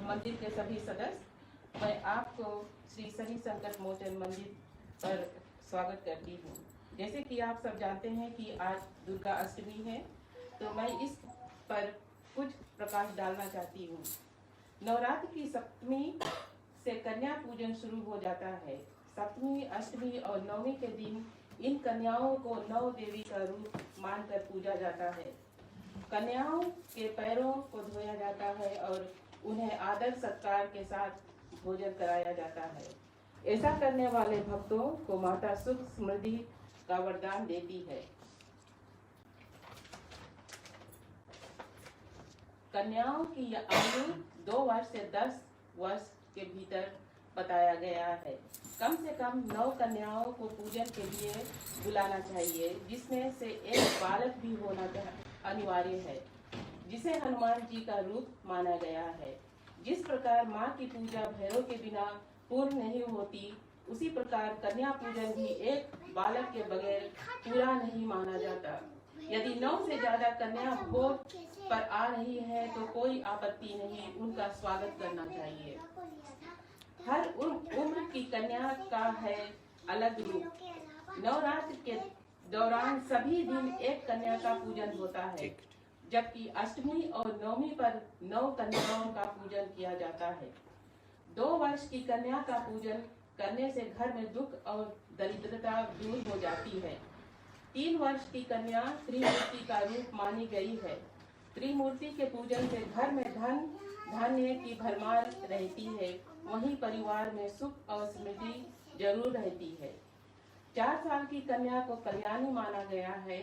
मंदिर के सभी सदस्य, मैं आपको श्री शनि संकट मोचन मंदिर पर स्वागत करती हूँ। जैसे कि आप सब जानते हैं कि आज दुर्गा अष्टमी है, तो मैं इस पर कुछ प्रकाश डालना चाहती हूँ। नवरात्र की सप्तमी से कन्या पूजन शुरू हो जाता है। सप्तमी, अष्टमी और नवमी के दिन इन कन्याओं को नव देवी का रूप मानकर पूजा जाता है। कन्याओं के पैरों को धोया जाता है और उन्हें आदर सत्कार के साथ भोजन कराया जाता है। ऐसा करने वाले भक्तों को माता सुख समृद्धि का वरदान देती है। कन्याओं की आयु 2 वर्ष से 10 वर्ष के भीतर बताया गया है। कम से कम 9 कन्याओं को पूजन के लिए बुलाना चाहिए, जिसमें से एक बालक भी होना अनिवार्य है, जिसे हनुमान जी का रूप माना गया है। जिस प्रकार माँ की पूजा भैरव के बिना पूर्ण नहीं होती, उसी प्रकार कन्या पूजन भी एक बालक के बगैर पूरा नहीं माना जाता। यदि 9 से ज्यादा कन्या भोग पर आ रही है तो कोई आपत्ति नहीं, उनका स्वागत करना चाहिए। हर उम्र की कन्या का है अलग रूप। नवरात्र के दौरान सभी दिन एक कन्या का पूजन होता है, जबकि अष्टमी और नवमी पर 9 कन्याओं का पूजन किया जाता है। 2 वर्ष की कन्या का पूजन करने से घर में दुख और दरिद्रता दूर हो जाती है। 3 वर्ष की कन्या त्रिमूर्ति का रूप मानी गई है। त्रिमूर्ति के पूजन से घर में धन धान्य की भरमार रहती है, वहीं परिवार में सुख और समृद्धि जरूर रहती है। 4 साल की कन्या को कल्याणी माना गया है।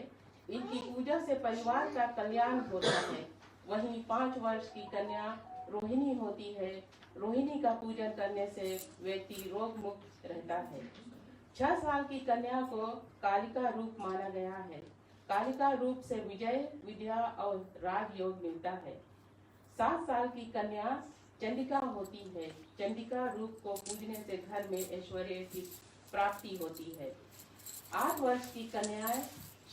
इनकी पूजा से परिवार का कल्याण होता है। वहीं 5 वर्ष की कन्या रोहिणी होती है। रोहिणी का पूजन करने से व्यक्ति रोग मुक्त रहता है। 6 साल की कन्या को कालिका रूप माना गया है। कालिका रूप से विजय, विद्या और राज योग मिलता है। 7 साल की कन्या चंडिका होती है। चंडिका रूप को पूजने से घर में ऐश्वर्य की प्राप्ति होती है। 8 वर्ष की कन्या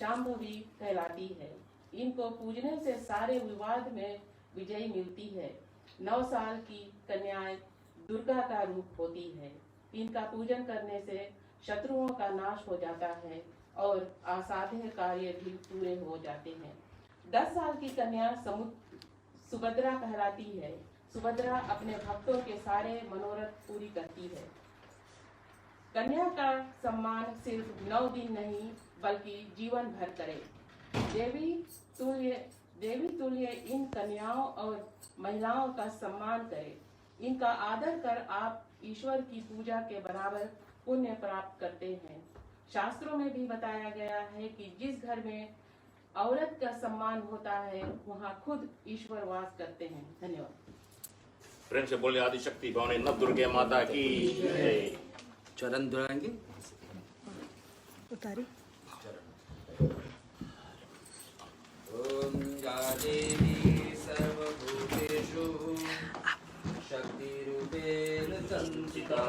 शांभवी कहलाती है। इनको पूजने से सारे विवाद में विजय मिलती है। 9 साल की कन्याएं दुर्गा का रूप होती है। इनका पूजन करने से शत्रुओं का नाश हो जाता है और असाध्य कार्य भी पूरे हो जाते हैं। 10 साल की कन्या सुभद्रा कहलाती है। सुभद्रा अपने भक्तों के सारे मनोरथ पूरी करती है। कन्या का सम्मान सिर्फ 9 दिन नहीं बल्कि जीवन भर करे। देवी तुल्य इन कन्याओं और महिलाओं का सम्मान करें। इनका आदर कर आप ईश्वर की पूजा के बराबर पुण्य प्राप्त करते हैं। शास्त्रों में भी बताया गया है कि जिस घर में औरत का सम्मान होता है, वहाँ खुद ईश्वर वास करते हैं। धन्यवाद। प्रेम से बोले आदिशक्ति भवानी नव दुर्गे माता की जय। चरण दुराएंगे उतारी। ओम या देवी सर्वभूतेषु शक्तिरूपेण संस्थिता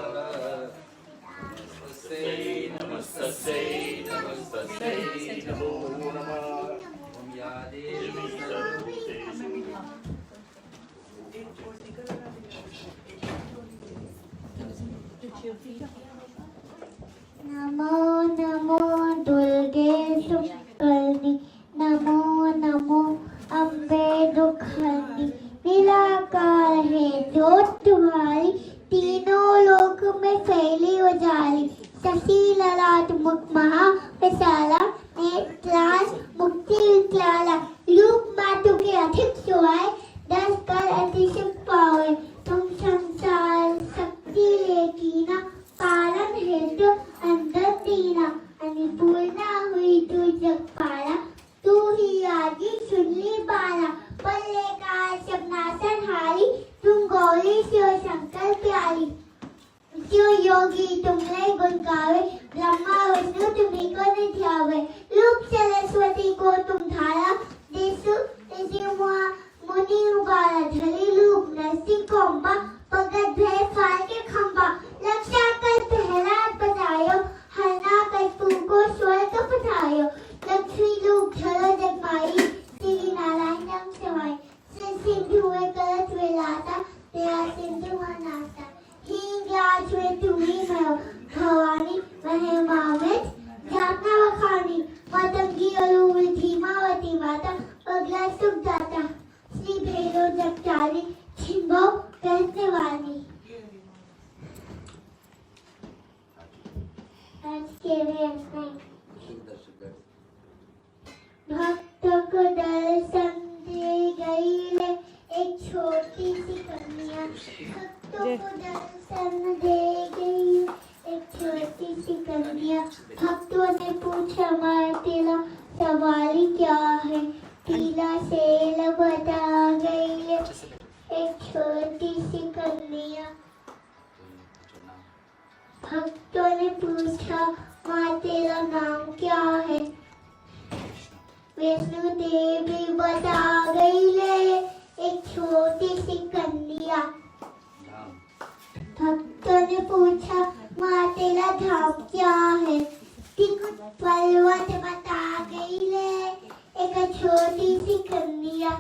नमस्तस्यै नमस्तस्यै नमो नमः। ओम या देवी नमो नमो दुर्गे सुकर्णी, नमो नमो अम्बे दुखहरणी। निराकार है जोत तुम्हारी, तीनों लोक में फैली उजाली। शशि ललाट मुख महा विशाला, नेत्रास मुक्ति विकलाला। रूप मातु के अधिक सुहाए, 10 कर अतिशय पावे। तुम संसार शक्ति लेकीना, पालन हेतु अंदर दीना। अन्नपूर्णा हुई तू जगपाला, पूछा माँ तेरा नाम क्या है। वैष्णो देवी बता गई ले एक छोटी सी कन्या। भक्तों ने पूछा माँ तेरा धाम क्या है। पर्वत बता गई ले एक छोटी सी कन्या।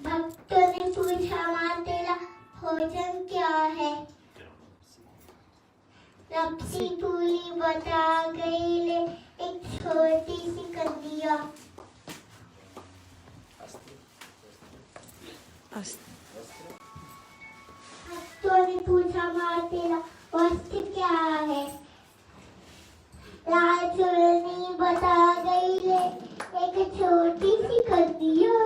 भक्तों ने पूछा माँ तेरा भोजन क्या है। लपसी पूरी बता गई ले एक छोटी सी कन्या। भक्तों ने पूछा माँ तेरा वस्त्र क्या है। लाल चुन्नी बता गई ले एक छोटी सी कन्या।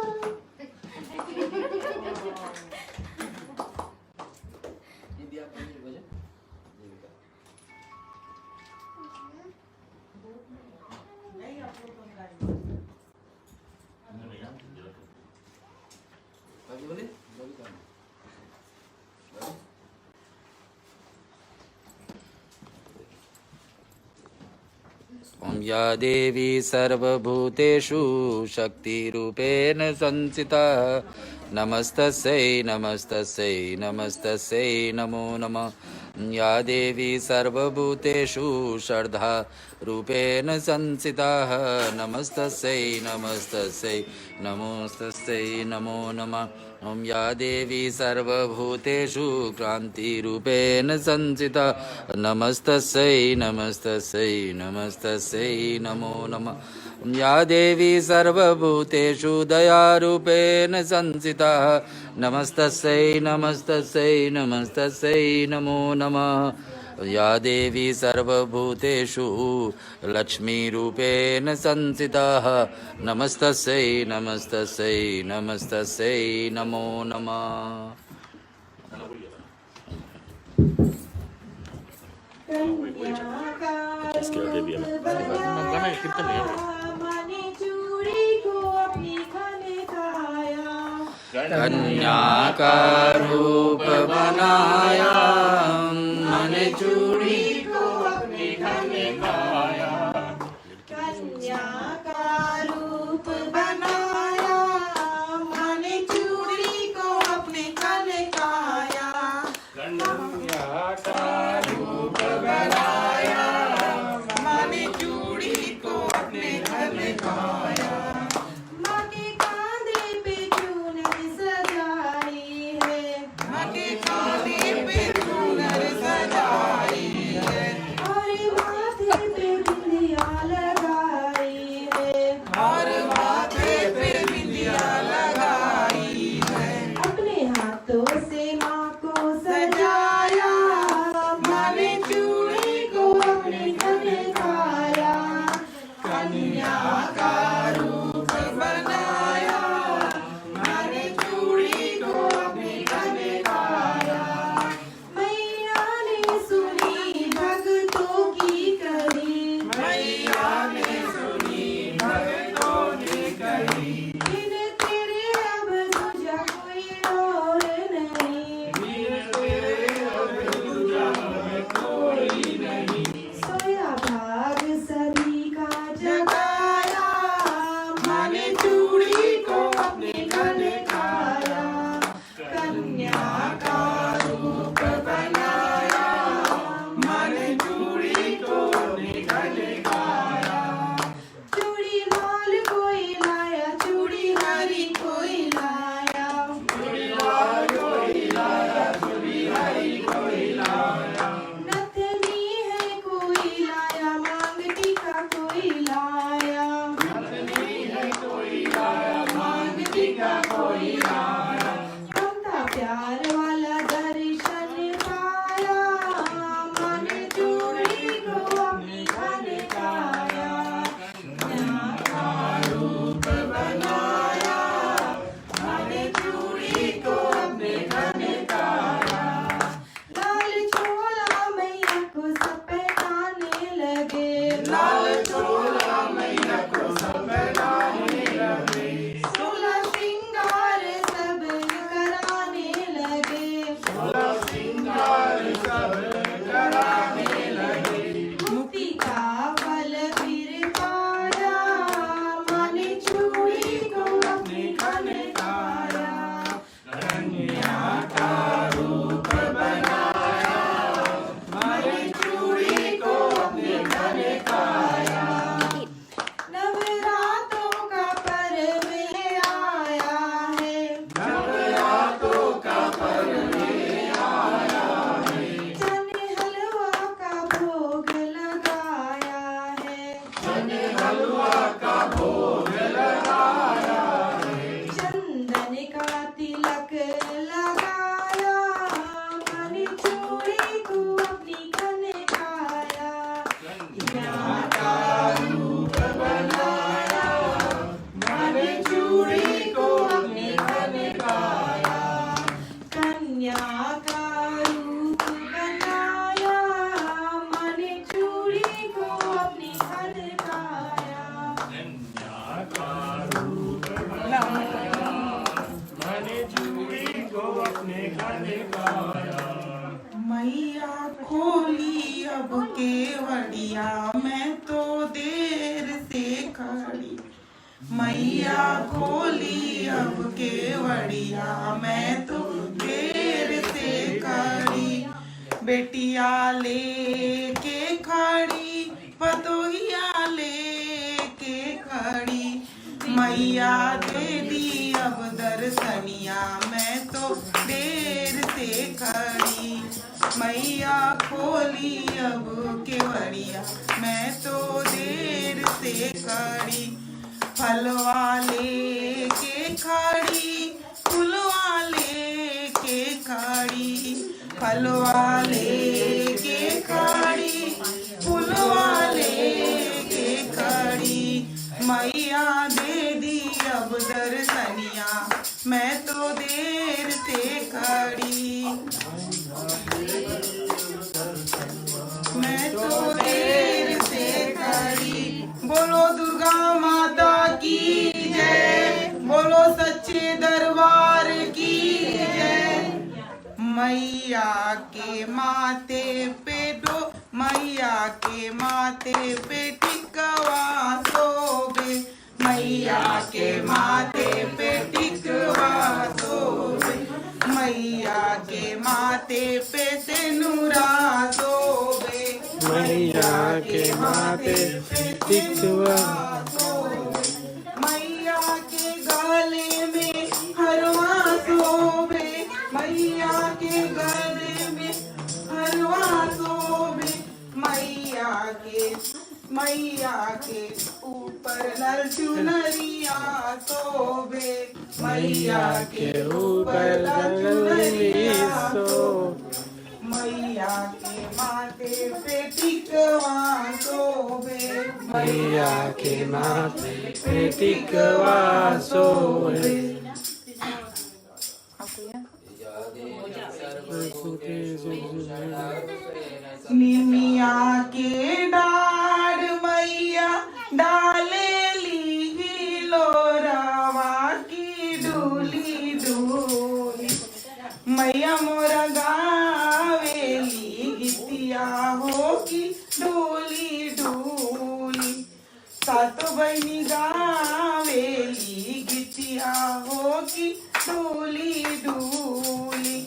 ओम या देवी सर्वभूतेषु शक्तिरूपेण संस्थिता नमस्तस्यै नमस्तस्यै नमस्तस्यै नमो नमः। या देवी सर्वभूतेषु श्रद्धा रूपेण संस्थिता नमस्तस्यै नमस्तस्यै नमोस्तस्यै नमो नमः। ओम या देवी सर्वभूतेषु क्रान्तिरूपेण संस्थिता नमस्तस्यै नमस्तस्यै नमस्तस्यै नमो नमः। या देवी सर्वभूतेषु दयारूपेण संस्थिता नमस्तस्यै नमस्तस्यै नमस्तस्यै नमो नमः। या देवी सर्वभूतेषु लक्ष्मीरूपेण संस्थिता नमस्तस्यै नमस्तस्यै नमस्तस्यै नमो नमः। इसके आगे भी है ना, गाना है, कीर्तन है। कन्या का रूप बनाया मैंने चूड़ी को अपने घर में खाया। कन्या का रूप बनाया मैंने चूड़ी को अपने घर में खाया। कन्या का रूप बनाया मैंने चूड़ी को अपने घर में खाया। माँ के कांधे पे चूनर सजाई है। माँ के कांधे पे चूनर सजाई है और माथे पे बिंदिया लगाई है। और माथे पे बिंदिया लगाई है। अपने हाथों से माँ को सजाया मैंने चूड़ी को अपने घर में खाया। कन्या का रूप बनाया मैंने चूड़ी को अपने घर में खाया। मैया ने सुनी भक्तों की कही। मैया ने सुनी भक्तों ने कही। बिन तेरे अब दूजा कोई और नहीं। बिन तेरे अब दूजा कोई नहीं। सोया भाग सभी का जगाया मैंने चूड़ी को अपने घर में खाया। कन्या का रूप बनाया मैंने चूड़ी को अपने घर में खाया। चूड़ी लाल कोई लाया चूड़ी हरी कोई लाया। चूड़ी लाल कोई लाया चूड़ी हरी कोई लाया। नथनी है कोई लाया मांग टीका कोई लाया। नथनी है कोई लाया मांग टीका कोई लाया। ममता प्यार वाला दर्शन पाया मैंने चूड़ी को अपने घर में खाया। कन्या का रूप बनाया मैंने चूड़ी को अपने घर में खाया। लाल चोला मैया को सब पहनाने लगे। लाल चोला मैया को सब पहनाने लगे। 16 श्रृंगार सब कराने लगे। 16 श्रृंगार सब हलवा का भोग लगाया है। चंदन का तिलक लगाया, मणि चूड़ी को अपनी खनकाया। कन्या का रूप बनाया, मणि चूड़ी को अपनी खनकाया। कन्या का रूप बनाया, मणि चूड़ी को अपनी खनकाया। कन्या का रूप बनाया, मणि चूड़ी को अपने खनकाया। मैया खोली अब केवड़िया, मैं तो देर से खड़ी। मैया खोली अब केवड़िया, मैं तो देर से खड़ी। बेटिया लेके खड़ी, पतोहिया लेके खड़ी। मैया दे दी अब दर्शनिया, मैं तो देर से खड़ी। मैया खोली अब केवड़िया, मैं तो देर से खड़ी। फलवा लेके खड़ी, फुलवा लेके खड़ी। फलवा लेके खड़ी, फुलवा लेके खड़ी। मैया दे दी अब दर्शनिया, मैं तो देर से खड़ी। मैं तो देर से खड़ी। बोलो दुर्गा माता की जय, बोलो सच्चे दरबार की जय। मैया के माथे पे मैया के माथे पे टिकवा सोबे। मैया के माथे पे टिकवा सोबे। मैया के माथे पे सिनुरा सोबे। मैया के माथे पे टिकवा सोबे। मैया के गले में हरवा सोबे। मैया के गले में हरवा सोबे। मैया के ऊपर नर चुनरिया सोबे। मैया के ऊपर नर चुनरिया सोबे। मैया के माथे पे टिकवा सोबे। मैया के माथे पे टिकवा सोबे। निमिया के डाढ़ मैया डाले ली लोरावा की डूली डूली। मैया मोरा गावेली गीतिया हो की डूली डूली। सातो बहनी गावेली गीतिया हो की डूली डूली।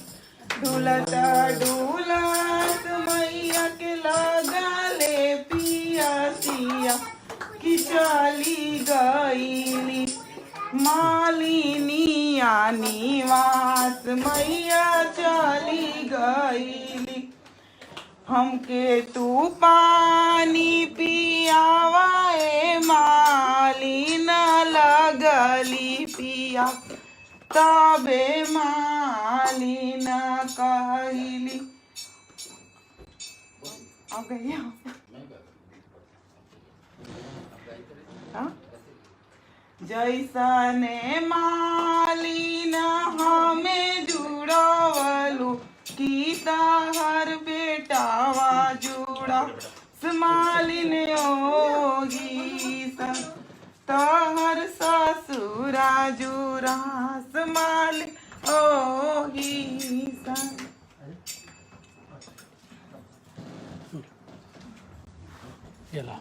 डुलत डुलत मैया के लगा ले पिया सिया कि चली गईली। मालिनिया निवास मैया चली गईली। हमके तू पानी पियावाए मालिन लगली पिया। तबे मालिन कहली आ गई। जैसने मालिन हमें जुड़वलू की तहर बेटावा जुड़ा। मालिन ओगी तहर ससुरा जुड़ा। मालिन ओगी चला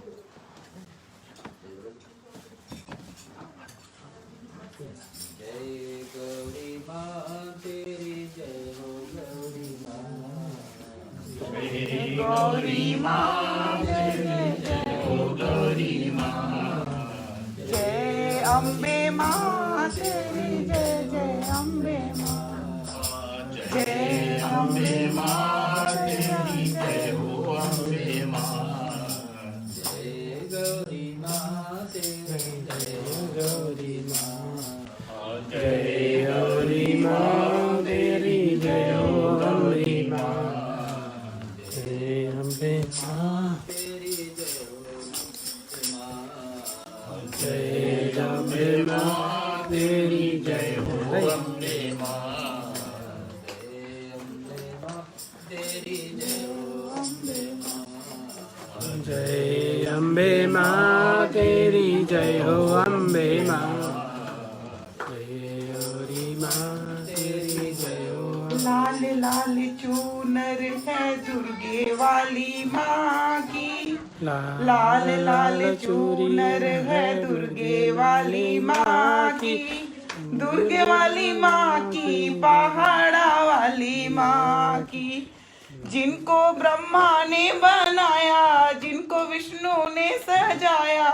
जय गौरी माँ तेरी जय हो गौरी माँ। जय गौरी माँ तेरी जय हो गौरी माँ। जय अम्बे माँ तेरी जय जय अम्बे माँ। जय अम्बे माँ तेरी जय हो अम्बे माँ। जय गौरी माँ गौरी माँ जय गौरी माँ तेरी जय हो गौरी माँ जय अम्बे माँ तेरी जय हो माँ जय अम्बे माँ तेरी जय हो अम्बे माँ तेरी जय हो अम्बे माँ जय अम्बे माँ तेरी जय हो अम्बे माँ जय गौरी माँ तेरी जय हो लाल लाल चूनर है दुर्गे वाली माँ की लाल लाल चूनर है दुर्गे वाली माँ की दुर्गे वाली माँ की पहाड़ा वाली माँ की जिनको ब्रह्मा ने बनाया जिनको विष्णु ने सजाया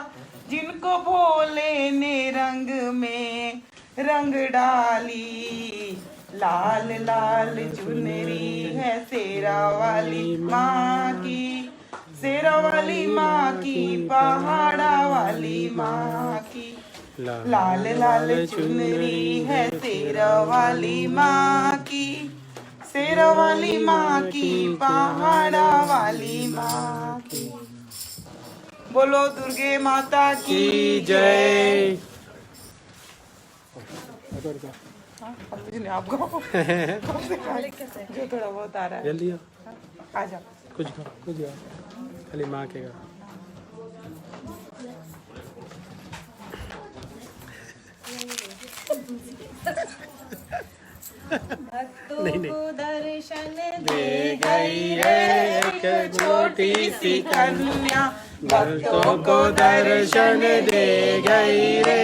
जिनको भोले ने रंग में रंग डाली लाल लाल चुनरी है शेरा वाली माँ की शेरा वाली माँ की पहाड़ा वाली माँ की लाल लाल चुनरी है शेरा वाली माँ की शेरा वाली माँ की पहाड़ा वाली माँ की बोलो दुर्गे माता की जय आपको जो थोड़ा बहुत आ रहा है जल्दी आ जाओ कुछ खाली माँ के गा भक्तों को दर्शन दे गई है एक छोटी सी कन्या भक्तों को दर्शन दे गई रे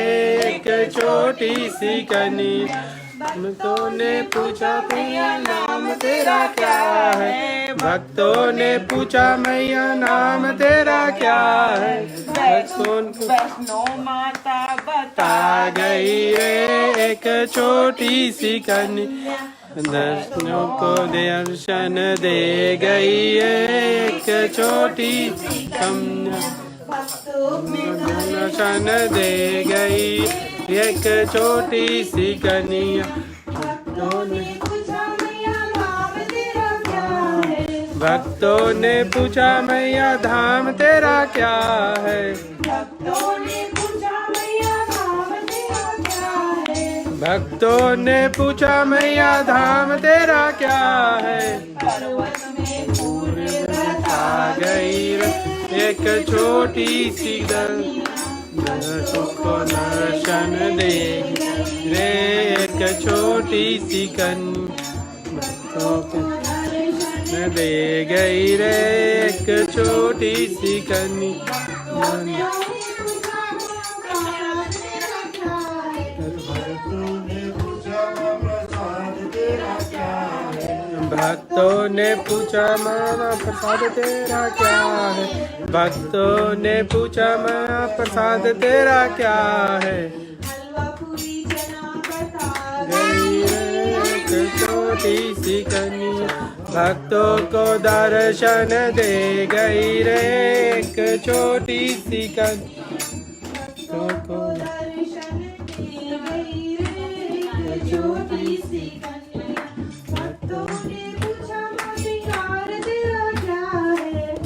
एक छोटी सी कन्या भक्तों ने पूछा मैया नाम तेरा क्या है भक्तों ने पूछा मैया नाम तेरा क्या है वैष्णो माता बता गई रे एक छोटी सी कन्या दर्शनों को दर्शन दे गई एक छोटी सी कन्या दर्शन दे गई एक छोटी सी कन्या भक्तों ने पूछा मैया धाम तेरा क्या है भक्तों ने पूछा मैया धाम तेरा क्या है आ गई एक छोटी सी को दर्शन दे रे एक छोटी सी कन्या दे गई रे एक छोटी सी कन्या भक्तों ने पूछा मामा प्रसाद तेरा क्या है भक्तों ने पूछा मामा प्रसाद तेरा क्या है गई एक छोटी सी कन्या भक्तों को दर्शन दे गई रे एक छोटी सी कन्या को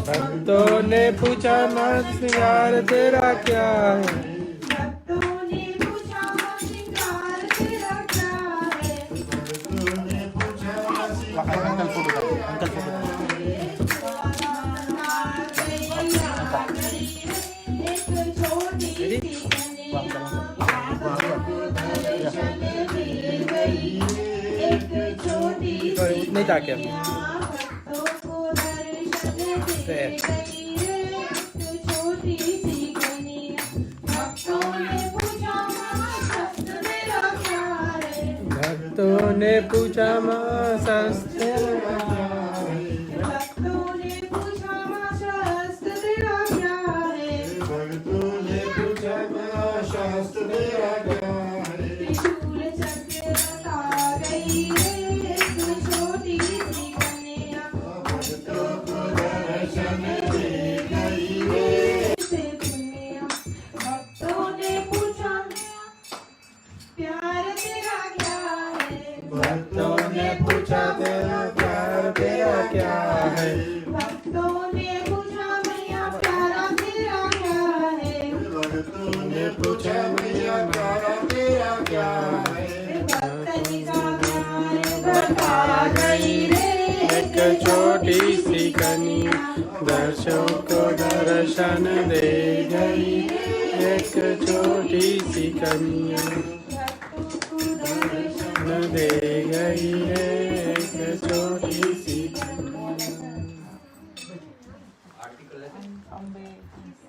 भक्तों ने पूछा माँ श्रृंगार तेरा क्या है नहीं था क्या भक्तों ने पूछा माँ शास्त्र पूछे मैया प्यारा तेरा क्या है। भक्तन का प्यार बता गई रे। एक छोटी सी कन्या दर्शों को दर्शन दे गई। एक छोटी सी कन्या दर्शन दे गई रे। एक छोटी सी अम्बे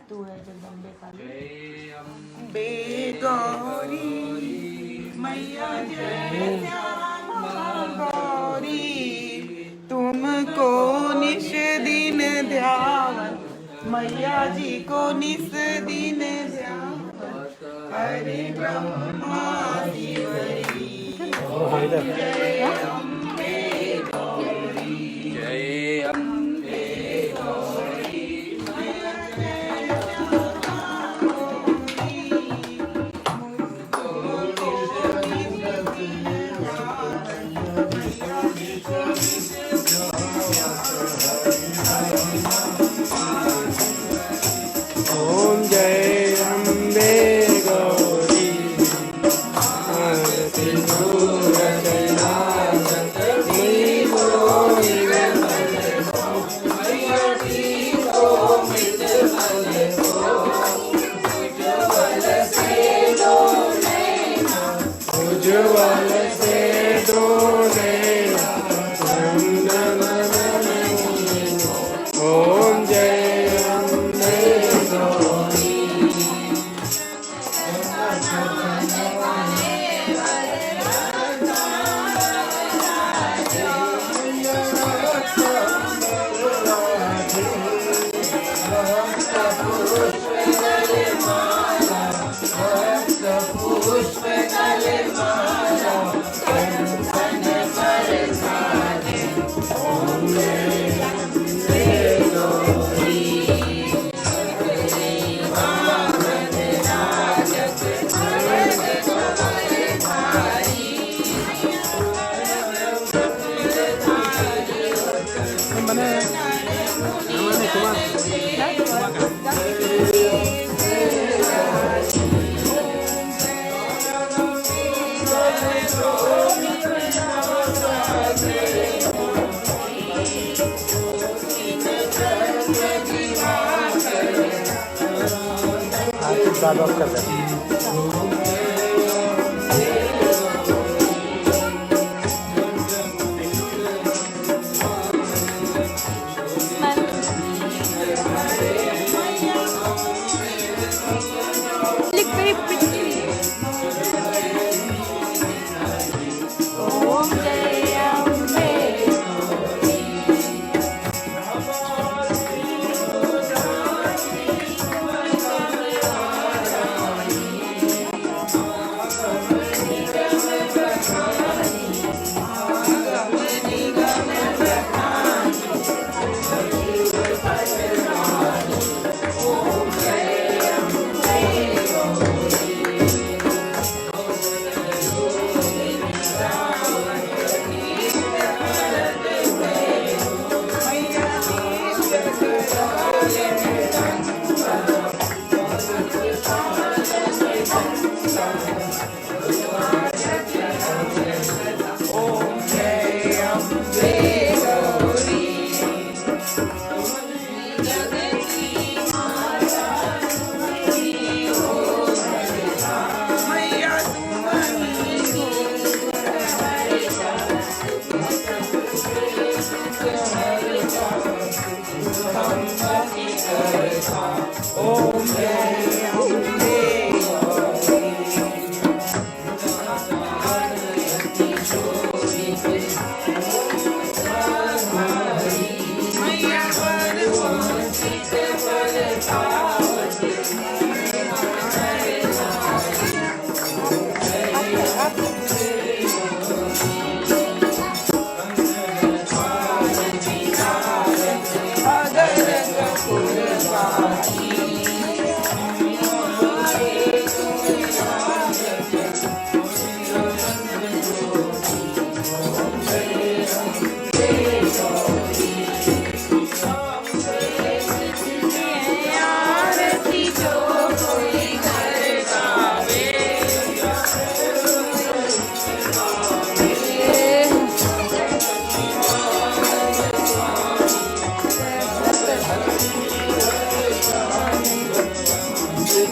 तू है जगदम्बे काली। जय अम्बे बे गौरी मैया जय श्यामा गौरी, तुमको निश दिन ध्यान मैया जी को निस दिन ध्यान। हरे ब्रह्मा शिवरी जय अम्बे गौरी। जय अम्बे ओम जय अम्बे गौरी आरती दूर कैलास उज्ज्वल से दो नैना ओम जय अम्बे गौरी। आशीर्वाद ऑफ कर दे। ओम जय अम्बे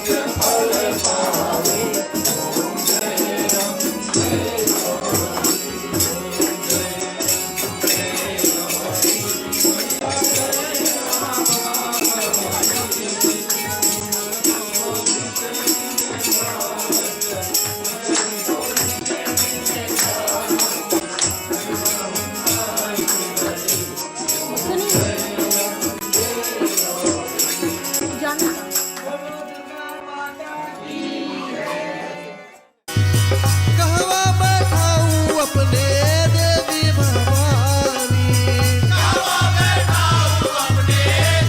फल पावे